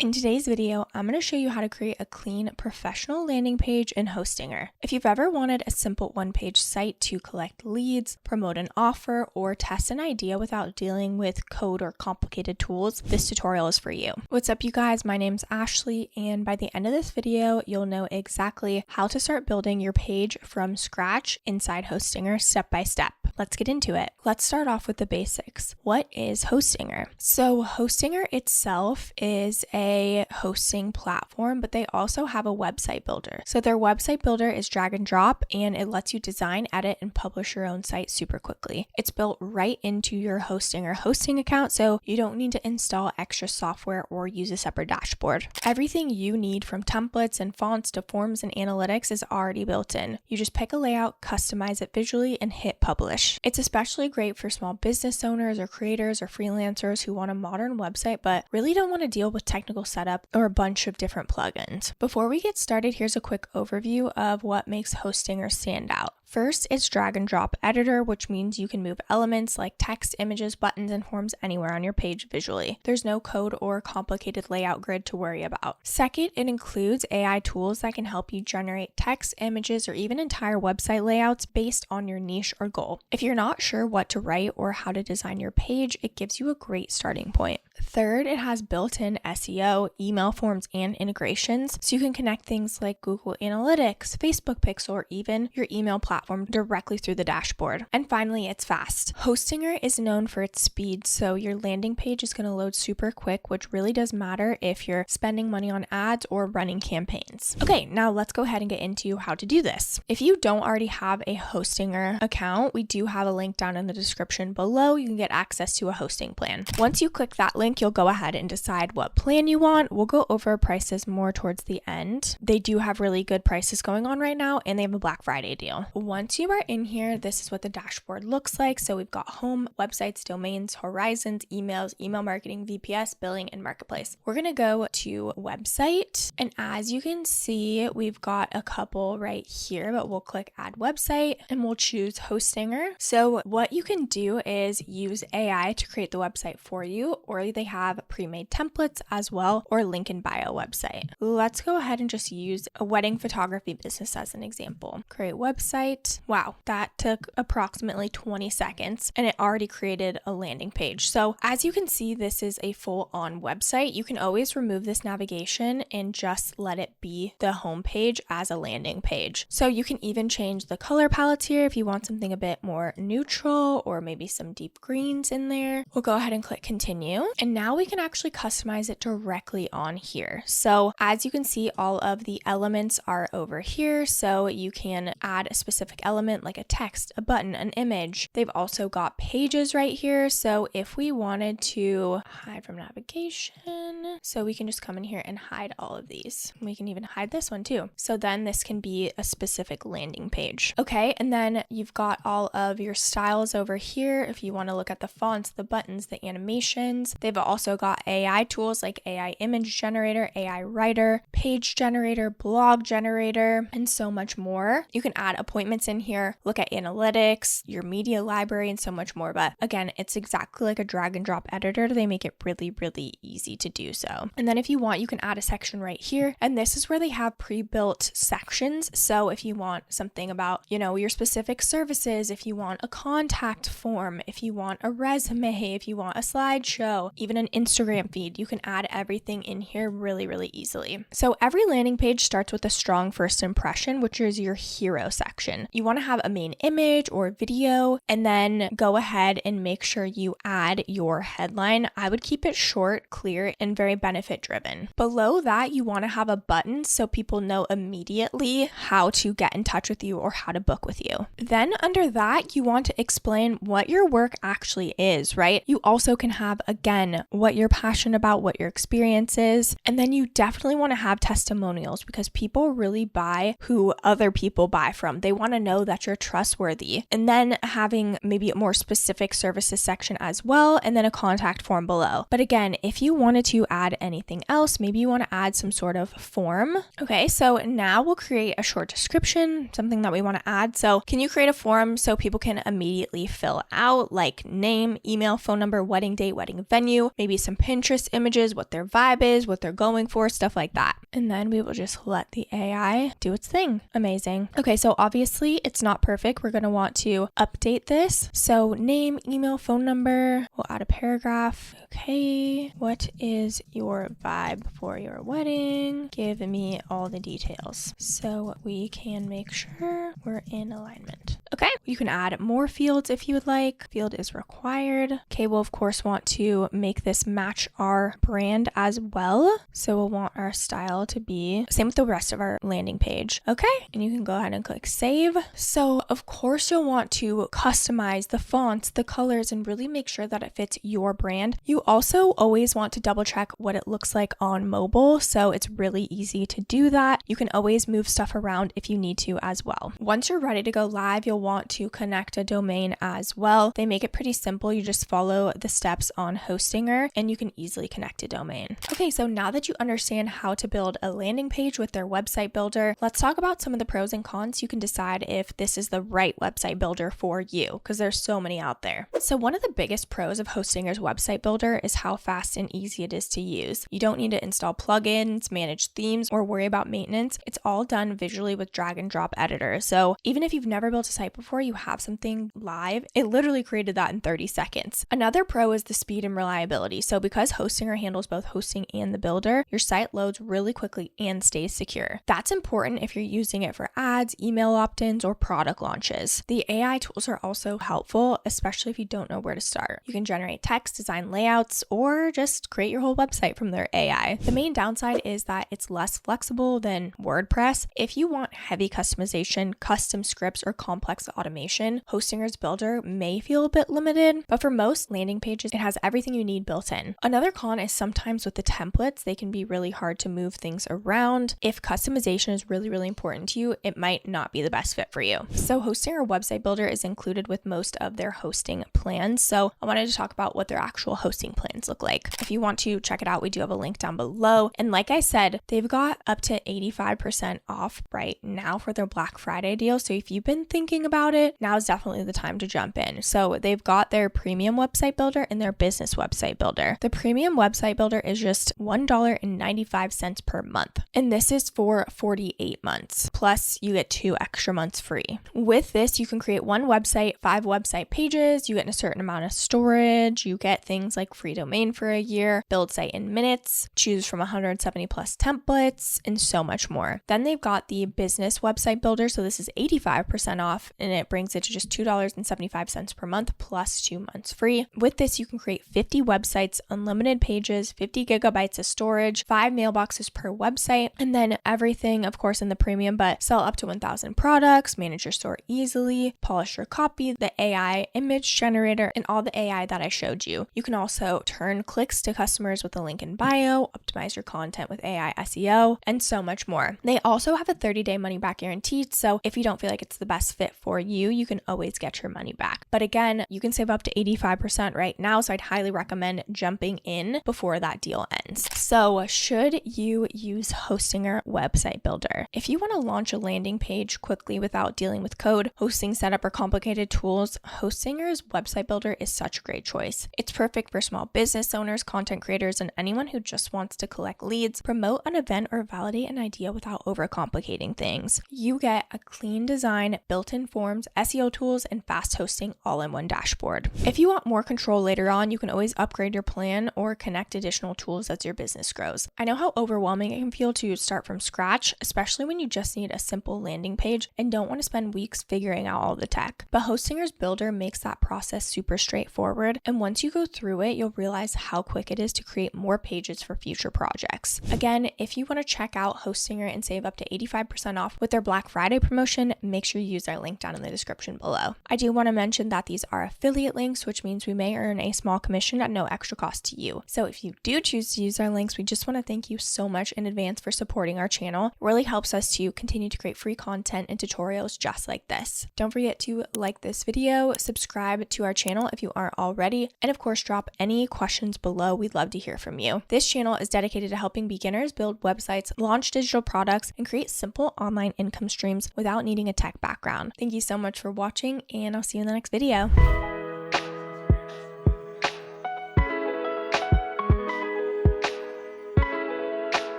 In today's video, I'm going to show you how to create a clean, professional landing page in Hostinger. If you've ever wanted a simple one-page site to collect leads, promote an offer, or test an idea without dealing with code or complicated tools, this tutorial is for you. What's up, you guys? My name's Ashley, and by the end of this video, you'll know exactly how to start building your page from scratch inside Hostinger step by step. Let's get into it. Let's start off with the basics. What is Hostinger? So Hostinger itself is a hosting platform, but they also have a website builder. So their website builder is drag and drop, and it lets you design, edit, and publish your own site super quickly. It's built right into your Hostinger hosting account, so you don't need to install extra software or use a separate dashboard. Everything you need from templates and fonts to forms and analytics is already built in. You just pick a layout, customize it visually, and hit publish. It's especially great for small business owners or creators or freelancers who want a modern website but really don't want to deal with technical setup or a bunch of different plugins. Before we get started, here's a quick overview of what makes Hostinger stand out. First, it's drag and drop editor, which means you can move elements like text, images, buttons, and forms anywhere on your page visually. There's no code or complicated layout grid to worry about. Second, it includes AI tools that can help you generate text, images, or even entire website layouts based on your niche or goal. If you're not sure what to write or how to design your page, it gives you a great starting point. Third, it has built-in SEO, email forms, and integrations, so you can connect things like Google Analytics, Facebook Pixel, or even your email platform directly through the dashboard. And finally, it's fast. Hostinger is known for its speed, so your landing page is going to load super quick, which really does matter if you're spending money on ads or running campaigns. Okay, now let's go ahead and get into how to do this. If you don't already have a Hostinger account, we do have a link down in the description below. You can get access to a hosting plan. Once you click that link, you'll go ahead and decide what plan you want. We'll go over prices more towards the end. They do have really good prices going on right now, and they have a Black Friday deal. Once you are in here, this is what the dashboard looks like. So we've got home, websites, domains, horizons, emails, email marketing, VPS, billing, and marketplace. We're going to go to website, and as you can see, we've got a couple right here, but we'll click add website and we'll choose Hostinger. So what you can do is use AI to create the website for you, or they have pre-made templates as well, or link in bio website. Let's go ahead and just use a wedding photography business as an example. Create website. Wow, that took approximately 20 seconds and it already created a landing page. So as you can see, this is a full-on website. You can always remove this navigation and just let it be the home page as a landing page. So you can even change the color palettes here if you want something a bit more neutral or maybe some deep greens in there. We'll go ahead and click continue. And now we can actually customize it directly on here. So as you can see, all of the elements are over here. So you can add a specific element like a text, a button, an image. They've also got pages right here. So if we wanted to hide from navigation, so we can just come in here and hide all of these. We can even hide this one too. So then this can be a specific landing page. Okay, and then you've got all of your styles over here. If you want to look at the fonts, the buttons, the animations, they've also got AI tools like AI image generator, AI writer, page generator, blog generator, and so much more. You can add appointments in here, look at analytics, your media library, and so much more. But again, it's exactly like a drag and drop editor. They make it really, really easy to do so. And then if you want, you can add a section right here. And this is where they have pre-built sections. So if you want something about, your specific services, if you want a contact form, if you want a resume, if you want a slideshow, even an Instagram feed, you can add everything in here really, really easily. So every landing page starts with a strong first impression, which is your hero section. You want to have a main image or video, and then go ahead and make sure you add your headline. I would keep it short, clear, and very benefit driven. Below that, you want to have a button so people know immediately how to get in touch with you or how to book with you. Then under that, you want to explain what your work actually is, right? You also can have, again, what you're passionate about, what your experience is, and then you definitely want to have testimonials because people really buy who other people buy from. They want want to know that you're trustworthy. And then having maybe a more specific services section as well, and then a contact form below. But again, if you wanted to add anything else, maybe you want to add some sort of form. Okay, so now we'll create a short description, something that we want to add. So can you create a form so people can immediately fill out, like name, email, phone number, wedding date, wedding venue, maybe some Pinterest images, what their vibe is, what they're going for, stuff like that. And then we will just let the AI do its thing. Amazing. Okay, so obviously it's not perfect. We're going to want to update this. So name, email, phone number, we'll add a paragraph. Okay, what is your vibe for your wedding? Give me all the details so we can make sure we're in alignment. Okay, you can add more fields if you would like. Field is required. Okay, we'll of course want to make this match our brand as well. So we'll want our style to be same with the rest of our landing page. Okay, and you can go ahead and click save. So of course you'll want to customize the fonts, the colors, and really make sure that it fits your brand. You also always want to double check what it looks like on mobile. So it's really easy to do that. You can always move stuff around if you need to as well. Once you're ready to go live, you'll want to connect a domain as well. They make it pretty simple. You just follow the steps on Hostinger and you can easily connect a domain. Okay, so now that you understand how to build a landing page with their website builder, let's talk about some of the pros and cons. You can decide if this is the right website builder for you because there's so many out there. So one of the biggest pros of Hostinger's website builder is how fast and easy it is to use. You don't need to install plugins, manage themes, or worry about maintenance. It's all done visually with drag and drop editor. So even if you've never built a site before, you have something live, it literally created that in 30 seconds. Another pro is the speed and reliability. So because Hostinger handles both hosting and the builder, your site loads really quickly and stays secure. That's important if you're using it for ads, email opt-ins, or product launches. The AI tools are also helpful, especially if you don't know where to start. You can generate text, design layouts, or just create your whole website from their AI. The main downside is that it's less flexible than WordPress. If you want heavy customization, custom scripts, or complex automation, Hostinger's builder may feel a bit limited, but for most landing pages, it has everything you need built in. Another con is sometimes with the templates, they can be really hard to move things around. If customization is really important to you, it might not be the best fit for you. So Hostinger Website Builder is included with most of their hosting plans. So I wanted to talk about what their actual hosting plans look like. If you want to check it out, we do have a link down below. And like I said, they've got up to 85% off right now for their Black Friday deal. So if you've been thinking about it, now is definitely the time to jump in. So they've got their premium website builder and their business website builder. The premium website builder is just $1.95 per month. And this is for 48 months. Plus you get 2 extra months free. With this, you can create one website, 5 website pages, you get a certain amount of storage, you get things like free domain for a year, build site in minutes, choose from 170 plus templates, and so much more. Then they've got the business website builder. So this is 85% off and it brings it to just $2.75 per month plus 2 months free. With this, you can create 50 websites, unlimited pages, 50 gigabytes of storage, 5 mailboxes per website, and then everything, of course, in the premium, but sell up to 1,000 products, manage your store easily, polish your copy, the AI image generator, and all the AI that I showed you. You can also turn clicks to customers with a link in bio, optimize your content with AI SEO, and so much more. They also have a 30-day money-back guarantee, so if you don't feel like it's the best fit for you, you can always get your money back. But again, you can save up to 85% right now, so I'd highly recommend jumping in before that deal ends. So should you use Hostinger Website Builder? If you want to launch a landing page quickly without dealing with code, hosting setup, or complicated tools, Hostinger's Website Builder is such a great choice. It's perfect for small business owners, content creators, and anyone who just wants to collect leads, promote an event, or validate an idea without overcomplicating things. You get a clean design, built-in forms, SEO tools, and fast hosting all in one dashboard. If you want more control later on, you can always upgrade your plan or connect additional tools as your business grows. I know how overwhelming it can feel to start from scratch, especially when you just need a simple landing page and don't want to spend weeks figuring out all the tech. But Hostinger's Builder makes that process super straightforward, and once you go through it, you'll realize how quick it is to create more pages for future projects. Again, if you want to check out Hostinger and save up to 85% off with their Black Friday promotion, make sure you use our link down down in the description below. I do want to mention that these are affiliate links, which means we may earn a small commission at no extra cost to you. So if you do choose to use our links, we just want to thank you so much in advance for supporting our channel. It really helps us to continue to create free content and tutorials just like this. Don't forget to like this video, subscribe to our channel if you aren't already, and of course drop any questions below. We'd love to hear from you. This channel is dedicated to helping beginners build websites, launch digital products, and create simple online income streams without needing a tech background. Thank you so much for watching, and I'll see you in the next video.